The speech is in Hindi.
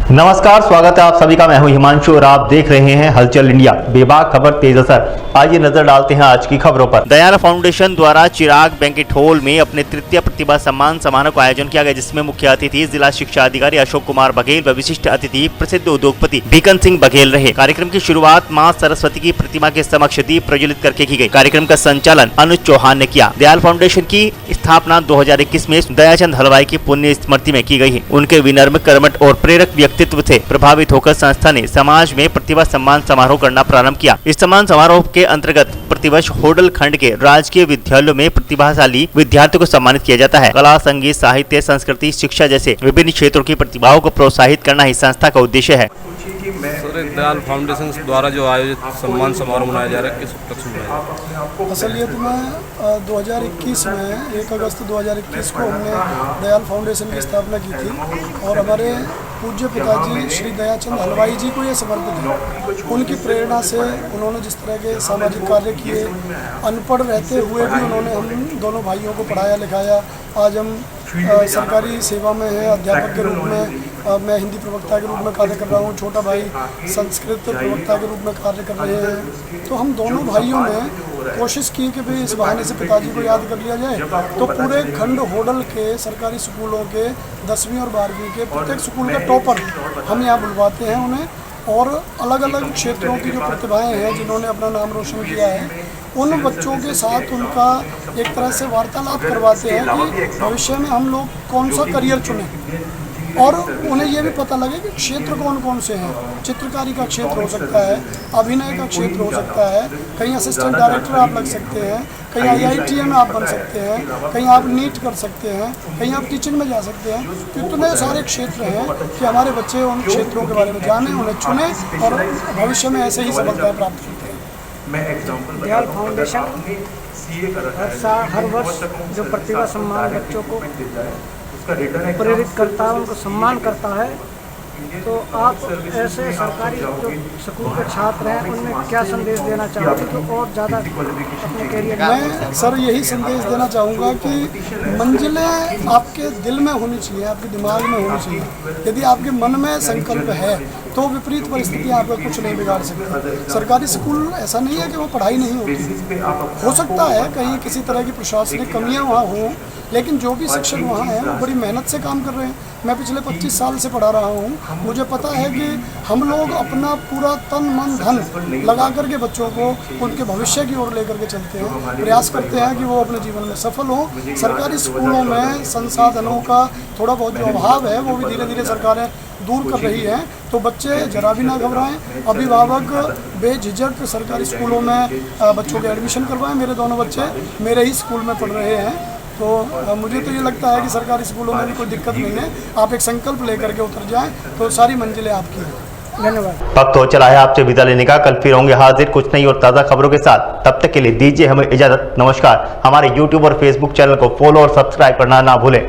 नमस्कार, स्वागत है आप सभी का। मैं हूं हिमांशु और आप देख रहे हैं हलचल इंडिया। बेबाक खबर तेज असर। आइए नजर डालते हैं आज की खबरों पर। दयाल फाउंडेशन द्वारा चिराग बैंकेट हॉल में अपने तृतीय प्रतिभा सम्मान समारोह का आयोजन किया गया, जिसमें मुख्य अतिथि जिला शिक्षा अधिकारी अशोक कुमार बघेल व विशिष्ट अतिथि प्रसिद्ध उद्योगपति बीकन सिंह बघेल रहे। कार्यक्रम की शुरुआत मां सरस्वती की प्रतिमा के समक्ष दीप प्रज्वलित करके की गई। कार्यक्रम का संचालन अनुज चौहान ने किया। दयाल फाउंडेशन की स्थापना 2021 में दयाचंद हलवाई की पुण्य स्मृति में की गई है। उनके विनम्र, कर्मठ और प्रेरक व्यक्तित्व से प्रभावित होकर संस्था ने समाज में प्रतिभा सम्मान समारोह करना प्रारंभ किया। इस सम्मान समारोह के अंतर्गत प्रतिवर्ष होडल खंड के राजकीय विद्यालयों में प्रतिभाशाली विद्यार्थियों को सम्मानित किया जाता है। कला, संगीत, साहित्य, संस्कृति, शिक्षा जैसे विभिन्न क्षेत्रों की प्रतिभाओं को प्रोत्साहित करना ही संस्था का उद्देश्य है। दयाल फाउंडेशन द्वारा जो आयोजित सम्मान समारोह मनाया जा रहा है, किस उपलक्ष्य में मनाया? असलियत में 2021 में 1 अगस्त 2021 को हमने दयाल फाउंडेशन की स्थापना की थी और हमारे पूज्य पिताजी श्री दयाचंद हलवाई जी को ये समर्पित है। उनकी प्रेरणा से उन्होंने जिस तरह के सामाजिक कार्य किए, अनपढ़ रहते हुए भी उन्होंने हम दोनों भाइयों को पढ़ाया लिखाया। आज हम सरकारी सेवा में है, अध्यापक के रूप में मैं हिंदी प्रवक्ता के रूप में कार्य कर रहा हूँ, छोटा भाई संस्कृत प्रवक्ता के रूप में कार्य कर रहे हैं। तो हम दोनों भाइयों ने कोशिश की कि भाई इस बहाने से पिताजी को याद कर लिया जाए। तो पूरे खंड होडल के सरकारी स्कूलों के 10वीं और 12वीं के प्रत्येक स्कूल के टॉपर हम यहाँ बुलवाते हैं उन्हें, और अलग अलग क्षेत्रों की जो प्रतिभाएं हैं जिन्होंने अपना नाम रोशन किया है, उन बच्चों के साथ उनका एक तरह से वार्तालाप करवाते हैं कि भविष्य में हम लोग कौन सा करियर चुनें और उन्हें ये भी पता लगे कि क्षेत्र कौन कौन से हैं। चित्रकारी का क्षेत्र हो सकता है, अभिनय का क्षेत्र हो सकता है, कहीं असिस्टेंट डायरेक्टर आप लग सकते हैं, कहीं IITM में आप बन सकते हैं, कहीं आप नीट कर सकते हैं, कहीं आप टीचिंग में जा सकते हैं। तो इतने सारे क्षेत्र हैं कि हमारे बच्चे उन क्षेत्रों के बारे में जानें, उन्हें चुनें और भविष्य में ऐसे ही सफलताएँ प्राप्त करते हैं। दयाल फाउंडेशन हर वर्ष जो प्रतिभा सम्मान बच्चों को प्रेरित करता है, उनको सम्मान करता है। तो आप ऐसे सरकारी जो स्कूल के छात्र हैं उनमें क्या संदेश देना चाहोगे कि और ज़्यादा अपने कैरियर मैं सर यही संदेश देना चाहूँगा कि मंजिलें आपके दिल में होनी चाहिए, आपके दिमाग में होनी चाहिए। यदि आपके मन में संकल्प है तो विपरीत परिस्थितियाँ आपका कुछ नहीं बिगाड़ सकती। सरकारी स्कूल ऐसा नहीं है कि वहाँ पढ़ाई नहीं होती, हो सकता है कहीं किसी तरह की प्रशासनिक कमियाँ वहाँ हों, लेकिन जो भी शिक्षक वहाँ हैं वो बड़ी मेहनत से काम कर रहे हैं। मैं पिछले 25 साल से पढ़ा रहा हूँ, मुझे पता है कि हम लोग अपना पूरा तन मन धन लगा करके बच्चों को उनके भविष्य की ओर लेकर के चलते हैं, प्रयास करते हैं कि वो अपने जीवन में सफल हों। सरकारी स्कूलों में संसाधनों का थोड़ा बहुत जो अभाव है वो भी धीरे धीरे सरकारें दूर कर रही हैं। तो बच्चे जरा भी ना घबराएं, अभिभावक बेझिझक सरकारी स्कूलों में बच्चों के एडमिशन करवाएं। मेरे दोनों बच्चे मेरे ही स्कूल में पढ़ रहे हैं। तो मुझे तो ये लगता है कि सरकारी स्कूलों में भी कोई दिक्कत नहीं है। आप एक संकल्प लेकर के उतर जाएं तो सारी मंजिलें आपकी हैं। धन्यवाद। वक्त हो चला है आपसे विदा लेने का। कल फिर होंगे हाजिर कुछ नई और ताज़ा खबरों के साथ। तब तक के लिए दीजिए हमें इजाजत। नमस्कार। हमारे YouTube और Facebook चैनल को फॉलो और सब्सक्राइब करना ना भूलें।